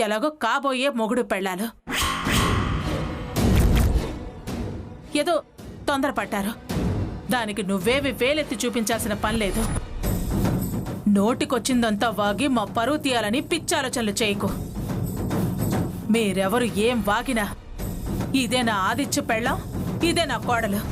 ఎలాగో కాబోయే మొగుడు పెళ్ళాలు ఏదో తొందరపడ్డారు. దానికి నువ్వేవి వేలెత్తి చూపించాల్సిన పనిలేదు. నోటికొచ్చిందంతా వాగి మా పరువు తీయాలని పిచ్చాలోచనలు చేయకు. మీరెవరు ఏం వాగినా ఇదే నా ఆదిత్య పెళ్ళాం, ఇదే నా కోడలు.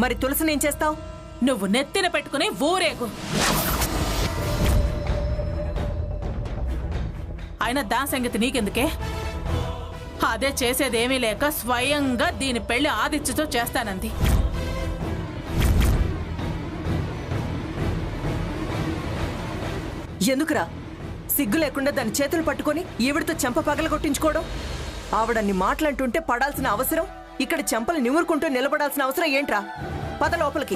మరి తులసిని ఏం చేస్తావు? నువ్వు నెత్తిన పెట్టుకుని ఊరేగు. అయినా దాని సంగతి నీకెందుకే? అదే చేసేదేమీ లేక స్వయంగా దీని పెళ్లి ఆదిత్యతో చేస్తానంది. ఎందుకురా సిగ్గు లేకుండా దాని చేతులు పట్టుకొని ఈవిడితో చెంప పగల కొట్టించుకోవడం? ఆవిడన్ని మాటలంటుంటే పడాల్సిన అవసరం, ఇక్కడ చెంపలు నిమురుకుంటూ నిలబడాల్సిన అవసరం ఏంట్రా? పద లోపలికి.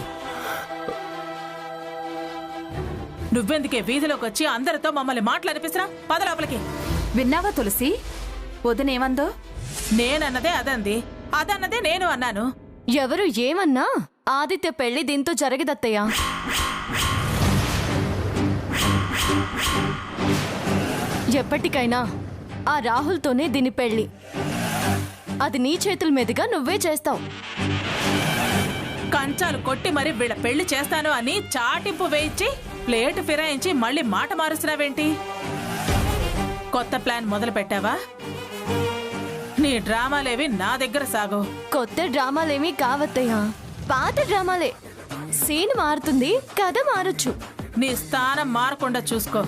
నువ్వెందుకే వీధిలోకి వచ్చి అందరితో మమ్మల్ని మాట్లాడిపిస్తున్నా? పద లోపలికి. విన్నావా తులసి, వదినేమందో? నేనన్నదే అదంది, అదన్నదే నేను అన్నాను. ఎవరు ఏమన్నా ఆదిత్య పెళ్లి దీంతో జరగదత్తయ్యా. ఎప్పటికైనా ఆ రాహుల్తోనే దీని పెళ్లి. అది నీ చేతుల మీదుగా నువ్వే చేస్తావు. కంచాలు కొట్టి మరి వీళ్ళ పెళ్లి చేస్తాను అని చాటింపు వేయించి ప్లేట్ ఫిరాయించి మళ్ళీ మాట మారుస్తున్నావేంటి? కొత్త ప్లాన్ మొదలు పెట్టావా? నీ డ్రామాలేవి నా దగ్గర సాగో. కొత్త డ్రామాలేమీ కావత్తయ్యా, పాత డ్రామాలే. సీన్ మారుతుంది, కథ మారొచ్చు. నీ స్థానం మారకుండా చూసుకో.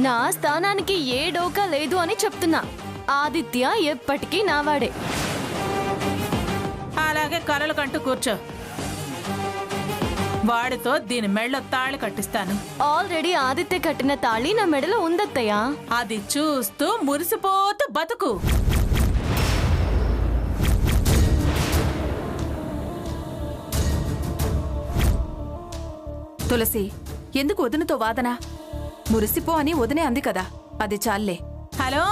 నా స్థానానికి ఏ డోకా లేదు అని చెప్తున్నా. ఆదిత్య ఎప్పటికీ నావాడే. అలాగే కలలు కంటూ కూర్చో. వాడితో దీని మెడలో తాళి కట్టిస్తాను. ఆల్రెడీ ఆదిత్య కట్టిన తాళి నా మెడలో ఉందత్తయ్యా. అది చూస్తూ మురిసిపోతూ బతుకు. తులసి, ఎందుకు వదినతో వాదన? మురిసిపో అని వదినే అంది కదా, అది చాలే. హలో,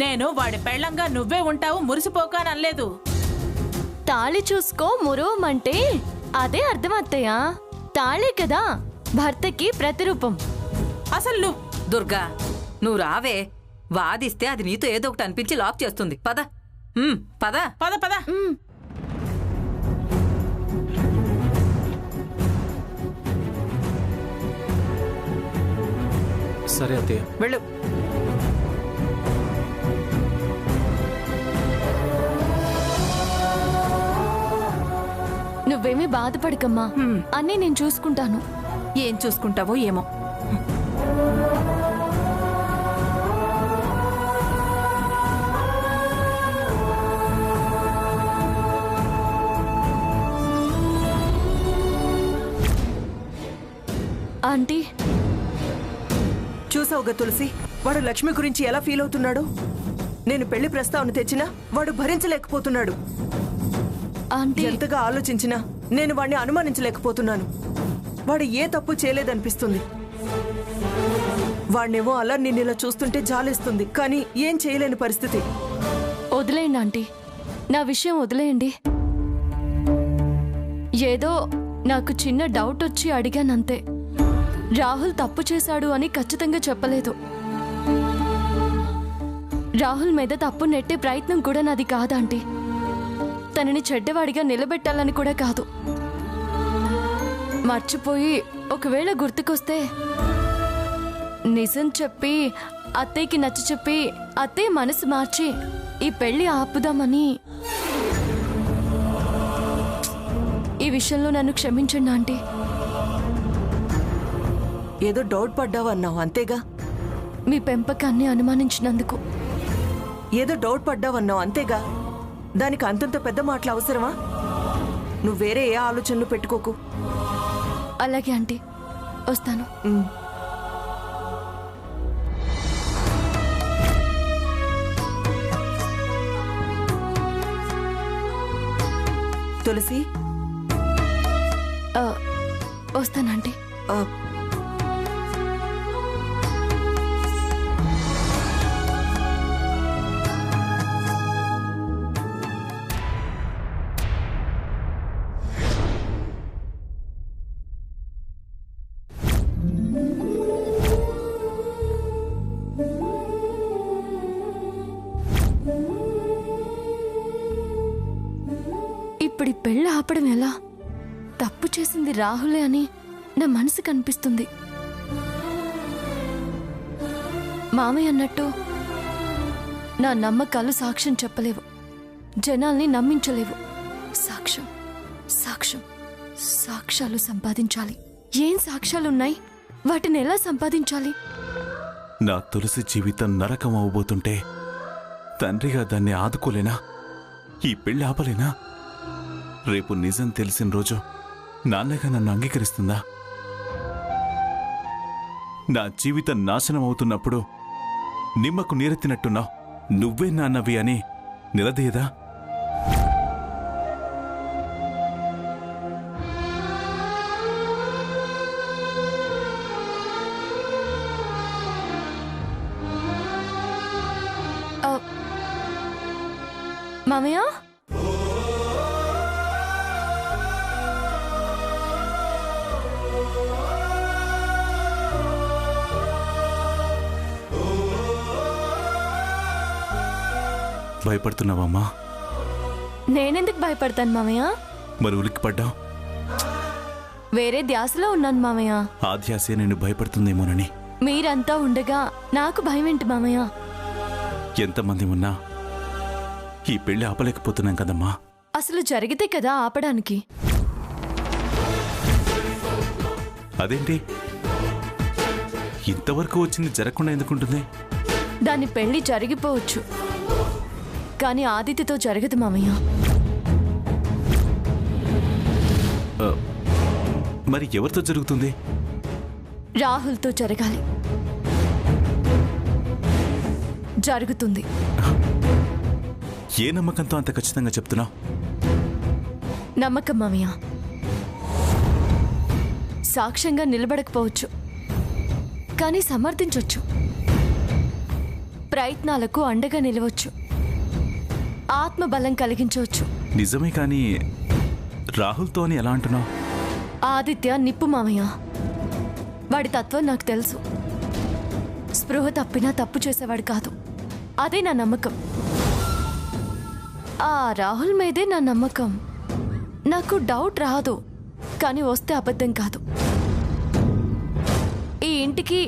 నేను వాడి పెళ్ళంగా నువ్వే ఉంటావు, మురిసిపోకానలేదు. తాళి చూసుకో మురువమంటే అదే అర్థం అత్తయ్యా. తాళే కదా భర్తకి ప్రతిరూపం. అసలు దుర్గా, నువ్వు రావే. వాదిస్తే అది నీతో ఏదో ఒకటి అనిపించి లాక్ చేస్తుంది. పద పద పద పద. సరే అత్తయ్య, వెళ్ళు. నువ్వేమీ బాధపడకమ్మా, అన్నీ నేను చూసుకుంటాను. ఏం చూసుకుంటావో ఏమో. ఆంటీ, చూసావుగా తులసి, వాడు లక్ష్మి గురించి ఎలా ఫీల్ అవుతున్నాడు? నేను పెళ్లి ప్రస్తావన తెచ్చినా వాడు భరించలేకపోతున్నాడు. ఆంటీ, ఎంతగా ఆలోచించినా నేను వాడిని అనుమానించలేకపోతున్నాను. వాడు ఏ తప్పు చేయలేదనిపిస్తుంది. వాడినేమో అలా నిన్నిలా చూస్తుంటే జాలేస్తుంది, కానీ ఏం చేయలేని పరిస్థితి. వదిలేయండి ఆంటీ, నా విషయం వదిలేయండి. ఏదో నాకు చిన్న డౌట్ వచ్చి అడిగానంతే. రాహుల్ తప్పు చేశాడు అని ఖచ్చితంగా చెప్పలేదు. రాహుల్ మీద తప్పు నెట్టే ప్రయత్నం కూడా నాది కాదంటీ. తనని చెడ్డవాడిగా నిలబెట్టాలని కూడా కాదు. మర్చిపోయి ఒకవేళ గుర్తుకొస్తే నిజం చెప్పి అత్తయ్యకి నచ్చ చెప్పి అత్తయ్య మనసు మార్చి ఈ పెళ్లి ఆపుదామని. ఈ విషయంలో నన్ను క్షమించండి ఆంటీ. ఏదో డౌట్ పడ్డావన్నావు అంతేగా? మీ పెంపకాన్ని అనుమానించినందుకు. ఏదో డౌట్ పడ్డావన్నావు అంతేగా? దానికి అంతంత పెద్ద మాటలు అవసరమా? నువ్వు వేరే ఏ ఆలోచనలు పెట్టుకోకు. అలాగే ఆంటీ, వస్తాను. తులసి, వస్తానంటే ఆ, ఇప్పుడు ఈ పెళ్ళి ఆపడం ఎలా? తప్పు చేసింది రాహులే అని నా మనసుకు అనిపిస్తుంది. మామయ్య అన్నట్టు నా నమ్మకాలు సాక్ష్యం చెప్పలేవు, జనాల్ని నమ్మించలేవు. సాక్ష్యం సాక్ష్యం సాక్ష్యాలు సంపాదించాలి. ఏం సాక్ష్యాలున్నాయి? వాటిని ఎలా సంపాదించాలి? నా తులసి జీవితం నరకం అవబోతుంటే తండ్రిగా దాన్ని ఆదుకోలేనా? ఈ పెళ్లి ఆపలేనా? రేపు నిజం తెలిసిన రోజు నాన్నగా నన్ను అంగీకరిస్తుందా? నా జీవితం నాశనం అవుతున్నప్పుడు నిమ్మకు నీరెత్తినట్టున్నావు, నువ్వే నాన్నవి అని నిలదీయదా? మామయ్య, భయపడుతున్నావమ్మా? నేనెందుకు భయపడతాను మామయ్య? మరి ఉలిక్కిపడ్డావు? వేరే ధ్యాసలో ఉన్నాను మామయ్య. ఆ ధ్యాసే నేను భయపడుతుందేమోనని. మీరంతా ఉండగా నాకు భయం ఏంటి మామయ్య? ఎంతమంది ఉన్నా ఈ పెళ్లి ఆపలేకపోతున్నాం కదమ్మా. అసలు జరిగితే కదా ఆపడానికి. అదేంటి ఇంతవరకు వచ్చింది జరగకుండా ఎందుకుంటుంది? దాని పెళ్లి జరిగిపోవచ్చు, కానీ ఆదిత్యతో జరగదు మామయ్య. మరి ఎవరితో జరుగుతుంది? రాహుల్తో జరగాలి. జరుగుతుంది. ఏ నమ్మకంతో అంత ఖచ్చితంగా చెప్తున్నావు? నమ్మకం మామయ్య. సాక్ష్యంగా నిలబడకపోవచ్చు, కానీ సమర్థించొచ్చు. ప్రయత్నాలకు అండగా నిలవచ్చు. ఆత్మబలం కలిగించవచ్చు. నిజమే, కానీ రాహుల్తో అని ఎలా అంటున్నావు? ఆదిత్య నిప్పు మామయ్య. వాడి తత్వం నాకు తెలుసు. స్పృహ తప్పినా తప్పు చేసేవాడు కాదు. అదే నా నమ్మకం. ఆ రాహుల్ మీదే నా నమ్మకం. నాకు డౌట్ రాదు, కానీ వస్తే అబద్ధం కాదు. ఈ ఇంటికి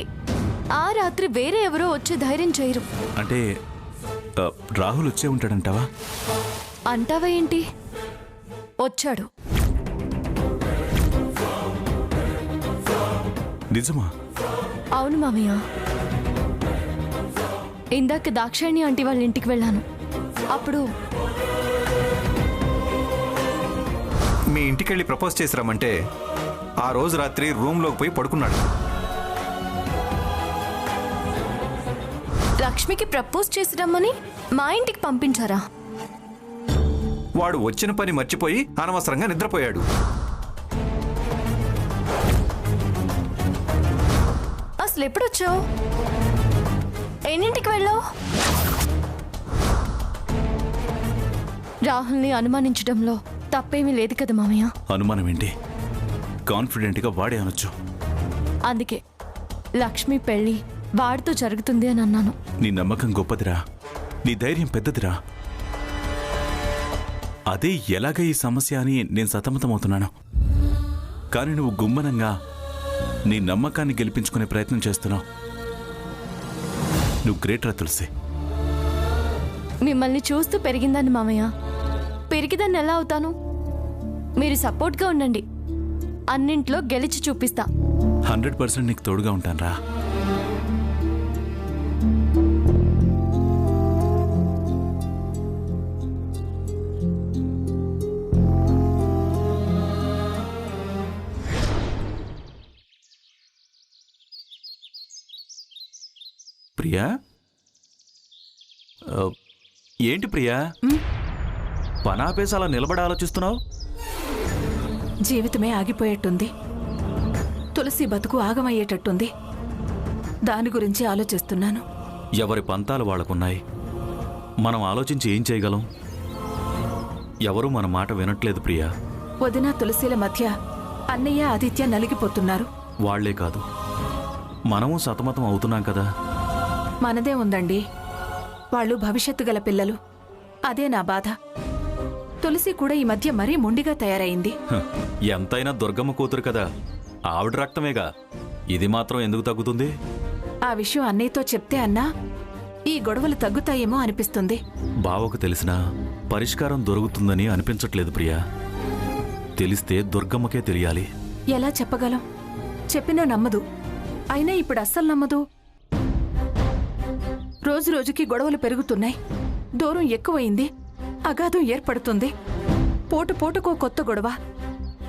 ఆ రాత్రి వేరే ఎవరో వచ్చే ధైర్యం చేయరు. అంటే రాహుల్ వచ్చే ఉంటాడంటావా? అంటావా ఏంటి? వచ్చాడు. నిజమా? అవును మామయ్య. ఇందాక దాక్షాయణి ఆంటీ వాళ్ళ ఇంటికి వెళ్ళాను. అప్పుడు మీ ఇంటికెళ్ళి ప్రపోజ్ చేసిరామంటే ఆ రోజు రాత్రి రూమ్లోకి పోయి పడుకున్నాడు. లక్ష్మికి ప్రపోజ్ చేసి రమ్మని మా ఇంటికి పంపించారా? వాడు వచ్చిన పని మర్చిపోయి అనవసరంగా నిద్రపోయాడు. అసలు ఎప్పుడొచ్చావు? ఎన్నింటికి వెళ్ళావు? రాహుల్ని అనుమానించడంలో తప్పేమీ లేదు కదా మామయ్య. అనుమానం ఏంటి? కాన్ఫిడెంట్గా వాడే అనొచ్చు. అందుకే లక్ష్మి పెళ్ళి వాడితో జరుగుతుంది అని అన్నాను. నీ నమ్మకం గొప్పదిరా, నీ ధైర్యం పెద్దదిరా. అదే ఎలాగ ఈ సమస్య అని నేను సతమతమవుతున్నాను. కానీ నువ్వు గుమ్మనంగా నీ నమ్మకాన్ని గెలిపించుకునే ప్రయత్నం చేస్తున్నావు. నువ్వు గ్రేట్ రా తులసి. మిమ్మల్ని చూస్తూ పెరిగిందాన్ని మామయ్య. పెరిగిదాన్ని ఎలా అవుతాను? మీరు సపోర్ట్గా ఉండండి. అన్నింట్లో గెలిచి చూపిస్తా. 100% నీకు తోడుగా ఉంటాను రా. ప్రియా, ఏంటి ప్రియా పనాపేసి అలా నిలబడి ఆలోచిస్తున్నావు? జీవితమే ఆగిపోయేట్టుంది. తులసి బతుకు ఆగమయ్యేటట్టుంది. దాని గురించి ఆలోచిస్తున్నాను. ఎవరి పంతాలు వాళ్ళకున్నాయి. మనం ఆలోచించి ఏం చేయగలం? ఎవరూ మన మాట వినట్లేదు ప్రియా. వదిన తులసిల మధ్య అన్నయ్య ఆదిత్య నలిగిపోతున్నారు. వాళ్లే కాదు, మనము సతమతం అవుతున్నాం కదా. మనదే ఉందండి. వాళ్ళు భవిష్యత్తు గల పిల్లలు. అదే నా బాధ. తులసి కూడా ఈ మధ్య మరీ మొండిగా తయారైంది. ఎంతైనా దుర్గమ్మ కూతురు కదా, ఆవిడ రక్తమేగా. ఇది మాత్రం ఎందుకు తగ్గుతుంది? ఆ విషయం అన్నయ్యతో చెప్తే అన్నా ఈ గొడవలు తగ్గుతాయేమో అనిపిస్తుంది. బావకు తెలిసినా పరిష్కారం దొరుకుతుందని అనిపించట్లేదు ప్రియా. తెలిస్తే దుర్గమ్మకే తెలియాలి. ఎలా చెప్పగలం? చెప్పినా నమ్మదు. అయినా ఇప్పుడు అస్సలు నమ్మదు. రోజు రోజుకి గొడవలు పెరుగుతున్నాయి. దూరం ఎక్కువైంది. అగాధం ఏర్పడుతుంది. పోటు పోటుకో కొత్త గొడవ.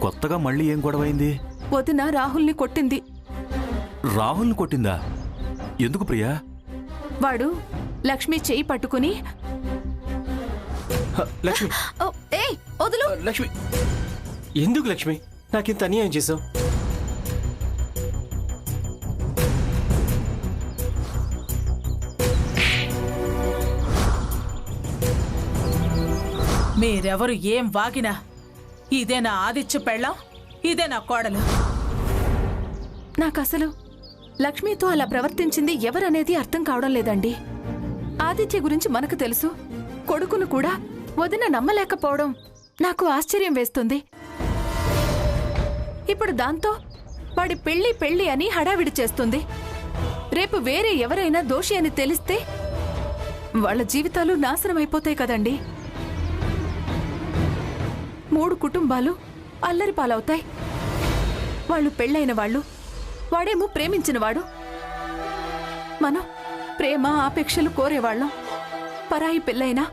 కొత్తగా మళ్ళీ ఏం గొడవైంది? వదిన రాహుల్ని కొట్టింది. రాహుల్ని కొట్టిందా? ఎందుకు ప్రియా? వాడు లక్ష్మి చెయ్యి పట్టుకుని లక్ష్మి, "ఓ, ఏయ్, వదులు." లక్ష్మి, ఎందుకు లక్ష్మి నాకింత అన్యాయం చేసావు? మీరెవరు ఏం వాగినా ఇదే నా ఆదిత్య పెళ్ళం, ఇదే నా కోడలు. నాకసలు లక్ష్మితో అలా ప్రవర్తించింది ఎవరనేది అర్థం కావడం లేదండి. ఆదిత్య గురించి మనకు తెలుసు. కొడుకును కూడా వదిన నమ్మలేకపోవడం నాకు ఆశ్చర్యం వేస్తుంది. ఇప్పుడు దాంతో వాడి పెళ్లి పెళ్లి అని హడావిడి చేస్తుంది. రేపు వేరే ఎవరైనా దోషి అని తెలిస్తే వాళ్ళ జీవితాలు నాశనం అయిపోతాయి కదండి. 3 కుటుంబాలు అల్లరి పాలవుతాయి. వాళ్ళు పెళ్ళైన వాళ్ళు, వాడేమో ప్రేమించినవాడు. మనం ప్రేమ ఆపేక్షలు కోరేవాళ్ళం. పరాయి పెళ్ళైనా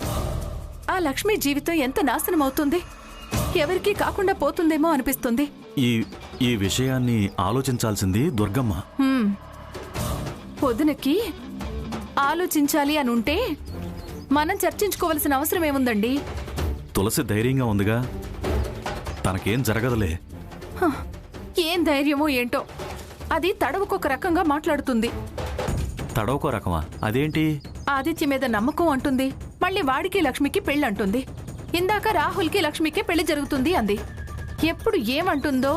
ఆ లక్ష్మి జీవితం ఎంత నాశనం అవుతుంది. ఎవరికీ కాకుండా పోతుందేమో అనిపిస్తుంది. ఈ విషయాన్ని ఆలోచించాల్సింది దుర్గమ్మ. పొద్దునకి ఆలోచించాలి అని ఉంటే మనం చర్చించుకోవలసిన అవసరం ఏముందండి? తులసి ధైర్యంగా ఉందిగా, తనకేం జరగదులే. ఏం ధైర్యమో ఏంటో, అది తడవుకొక రకంగా మాట్లాడుతుంది. తడవకో రకమా? అదేంటి? ఆదిత్య మీద నమ్మకం అంటుంది. మళ్ళీ వాడికి లక్ష్మికి పెళ్ళి అంటుంది. ఇందాక రాహుల్కి లక్ష్మికి పెళ్లి జరుగుతుంది అంది. ఎప్పుడు ఏమంటుందో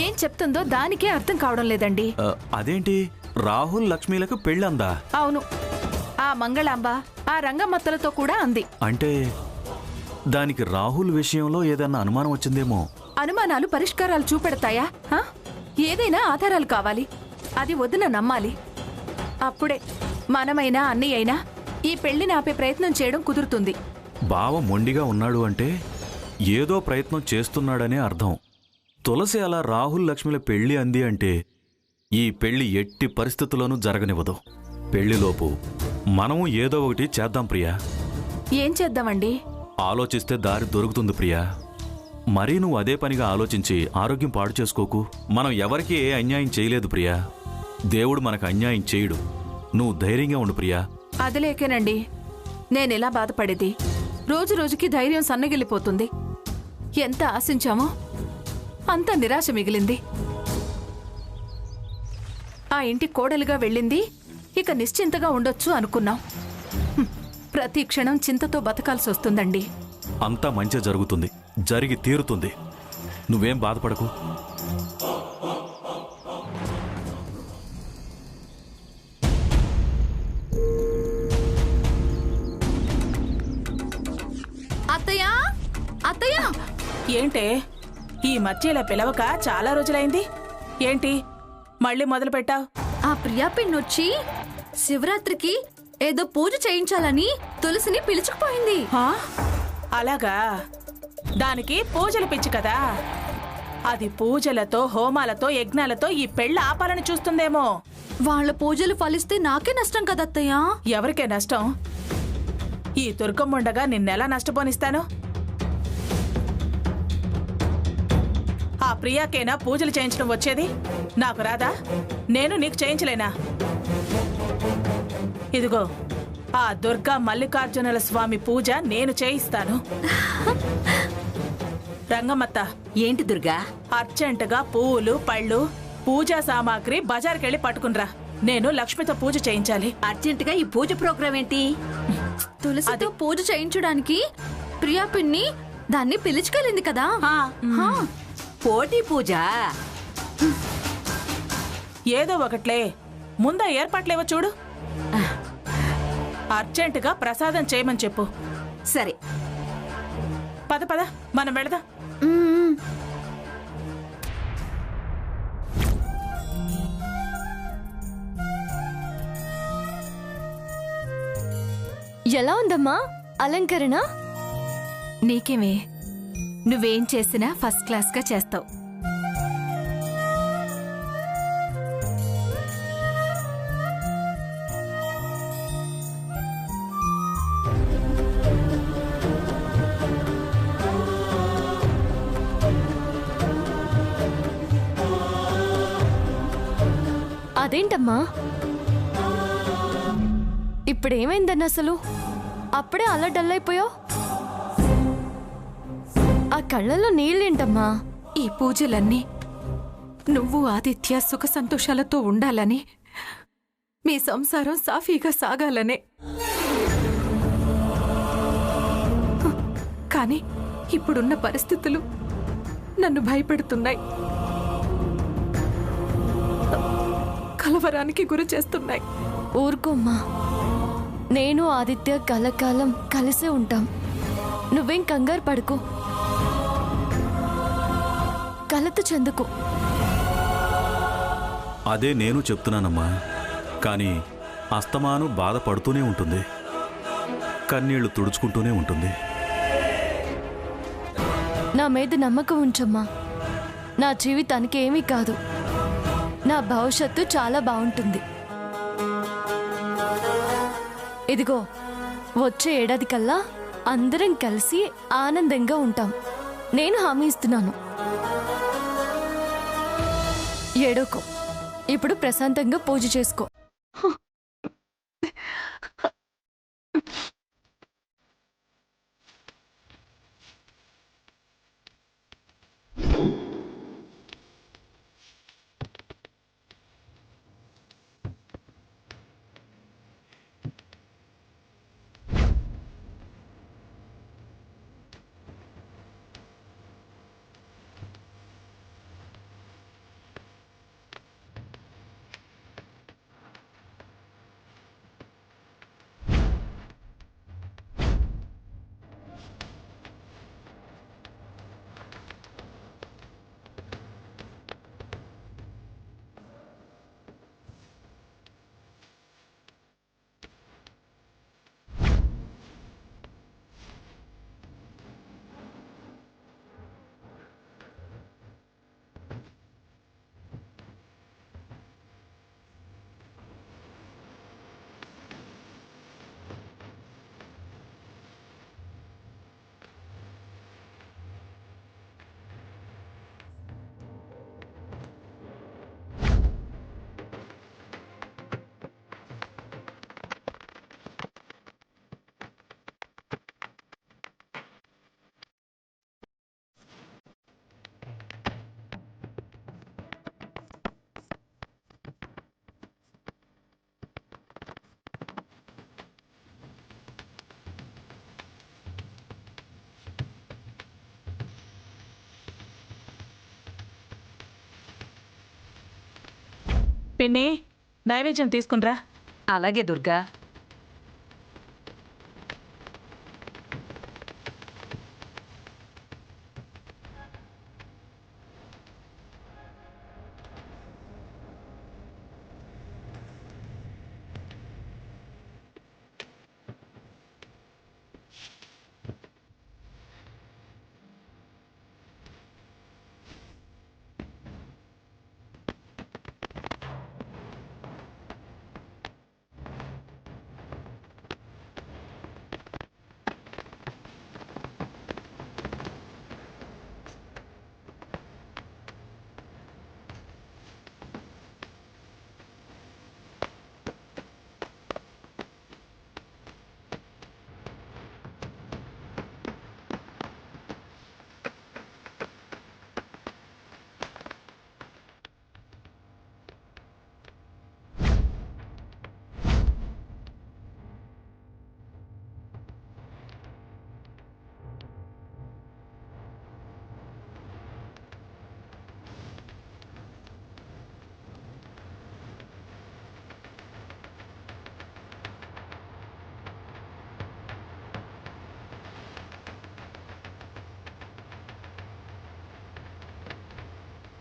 ఏం చెప్తుందో దానికే అర్థం కావడం లేదండి. అదేంటి? రాహుల్ లక్ష్మీలకు పెళ్ళందా? అవును, ఆ మంగళాంబ ఆ రంగమ్మత్తలతో కూడా అంది. అంటే దానికి రాహుల్ విషయంలో ఏదన్నా అనుమానం వచ్చిందేమో. అనుమానాలు పరిష్కారాలు చూపెడతాయా? ఏదైనా ఆధారాలు కావాలి. అది వదిన నమ్మాలి. అప్పుడే మనమైనా అన్నయ్య అయినా ఈ పెళ్లిని ఆపే ప్రయత్నం చేయడం కుదురుతుంది. బావ మొండిగా ఉన్నాడు అంటే ఏదో ప్రయత్నం చేస్తున్నాడనే అర్థం. తులసి అలా రాహుల్ లక్ష్మిల పెళ్లి అంది అంటే ఈ పెళ్లి ఎట్టి పరిస్థితుల్లోనూ జరగనివ్వదు. పెళ్లిలోపు మనము ఏదో ఒకటి చేద్దాం ప్రియా. ఏం చేద్దామండి? ఆలోచిస్తే దారి దొరుకుతుంది ప్రియా. మరీ నువ్వు అదే పనిగా ఆలోచించి ఆరోగ్యం పాడు చేసుకోకు. మనం ఎవరికీ ఏ అన్యాయం చేయలేదు ప్రియా. దేవుడు మనకు అన్యాయం చేయడు. నువ్వు ధైర్యంగా ఉండు ప్రియా. అదిలేకేనండి నేనెలా బాధపడేది. రోజు రోజుకి ధైర్యం సన్నగిల్లిపోతుంది. ఎంత ఆశించామో అంత నిరాశ మిగిలింది. ఆ ఇంటి కోడలుగా వెళ్ళింది, ఇక నిశ్చింతగా ఉండొచ్చు అనుకున్నాం. ప్రతి క్షణం చింతతో బతకాల్సి వస్తుందండి. అంతా మంచి జరుగుతుంది, జరిగి తీరుతుంది. నువ్వేం బాధపడకు. అత్తయ్యా, అత్తయ్యా, ఏంటే ఈ మధ్య ఇలా పిలవక చాలా రోజులైంది. ఏంటి మళ్ళీ మొదలు పెట్టావు? ఆ ప్రియా పిన్నొచ్చి శివరాత్రికి ఏదో పూజ చేయించాలని తులసిని పిలుచుకుపోయింది. అలాగా? దానికి పూజలు పిచ్చి కదా. అది పూజలతో హోమాలతో యజ్ఞాలతో ఈ పెళ్లి ఆపాలని చూస్తుందేమో. వాళ్ళ పూజలు ఫలిస్తే నాకే నష్టం కదత్తయ్యా. ఎవరికే నష్టం? ఈ దుర్గమ్ముండగా నిన్నెలా నష్టపోనిస్తాను? ఆ ప్రియాకేనా పూజలు చేయించడం వచ్చేది? నాకు రాదా? నేను నీకు చేయించలేనా? ఇదిగో ఆ దుర్గా మల్లికార్జునుల స్వామి పూజ నేను చేయిస్తాను. రంగమ్మత్త, ఏంటి దుర్గా? అర్జెంటుగా పువ్వులు పళ్ళు పూజా సామాగ్రి బజార్కెళ్ళి పట్టుకునిరా. నేను లక్ష్మితో పూజ చేయించాలి. అర్జెంటుగా ఈ పూజ ప్రోగ్రాం ఏంటి? తులసితో పూజ చేయించడానికి ప్రియా పిన్ని దాన్ని పిలుచుకెళ్ళింది కదా. పోటీ పూజ. ఏదో ఒకట్లే, ముందా ఏర్పాట్లేవో చూడు. అర్జెంటుగా ప్రసాదం చేయమని చెప్పు. సరే పద పద, మనం వెళదాం. ఎలా ఉందమ్మా అలంకరణ? నీకేమే, నువ్వేం చేసినా ఫస్ట్ క్లాస్ గా చేస్తావు. అదేంటమ్మా ఇప్పుడేమైందన్న అసలు? అప్పుడే అలా డల్ అయిపోయావు. ఆ కళ్ళల్లో నీళ్ళేంటమ్మా? ఈ పూజలన్నీ నువ్వు ఆదిత్య సుఖ సంతోషాలతో ఉండాలని, మీ సంసారం సాఫీగా సాగాలనే. కానీ ఇప్పుడున్న పరిస్థితులు నన్ను భయపెడుతున్నాయి, కలవరానికి గురి చేస్తున్నాయి. ఊరుకోమ్మా, నేను ఆదిత్య కలకాలం కలిసే ఉంటాం. నువ్వేం కంగారు పడుకో, కలత చెందుకో. అదే నేను చెప్తున్నానమ్మా. కానీ అస్తమాను బాధపడుతూనే ఉంటుంది, కన్నీళ్లు తుడుచుకుంటూనే ఉంటుంది. నా మీద నమ్మకం ఉంచమ్మా. నా జీవితానికి ఏమీ కాదు, నా భవిష్యత్తు చాలా బాగుంటుంది. ఇదిగో, వచ్చే ఏడాది కల్లా అందరం కలిసి ఆనందంగా ఉంటాం. నేను హామీ ఇస్తున్నాను. ఏడోకో, ఇప్పుడు ప్రశాంతంగా పూజ చేసుకో. పిన్ని, నైవేద్యం తీసుకునిరా. అలాగే దుర్గా.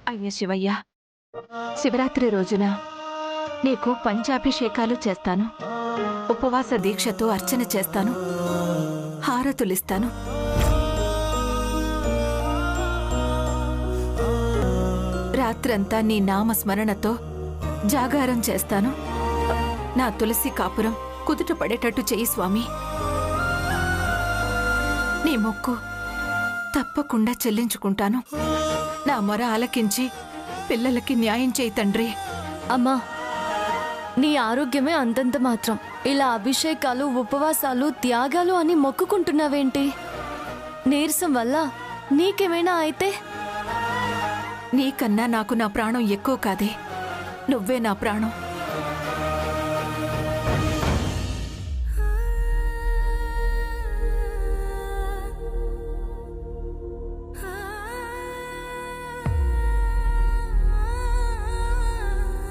అయ్య శివయ్య, శివరాత్రి రోజున నీకు పంచాభిషేకాలు చేస్తాను, ఉపవాస దీక్షతో అర్చన చేస్తాను, హారతులిస్తాను. రాత్రంతా నీ నామస్మరణతో జాగారం చేస్తాను. నా తులసి కాపురం కుదుట పడేటట్టు చెయ్యి స్వామి. నీ మొక్కు తప్పకుండా చెల్లించుకుంటాను. నా మొర ఆలకించి పిల్లలకి న్యాయం చేయి తండ్రి. అమ్మా, నీ ఆరోగ్యమే అంతంత మాత్రం. ఇలా అభిషేకాలు, ఉపవాసాలు, త్యాగాలు అని మొక్కుకుంటున్నావేంటి? నీరసం వల్ల నీకేమైనా అయితే? నీకన్నా నాకు నా ప్రాణం ఎక్కువ కాదే. నువ్వే నా ప్రాణం.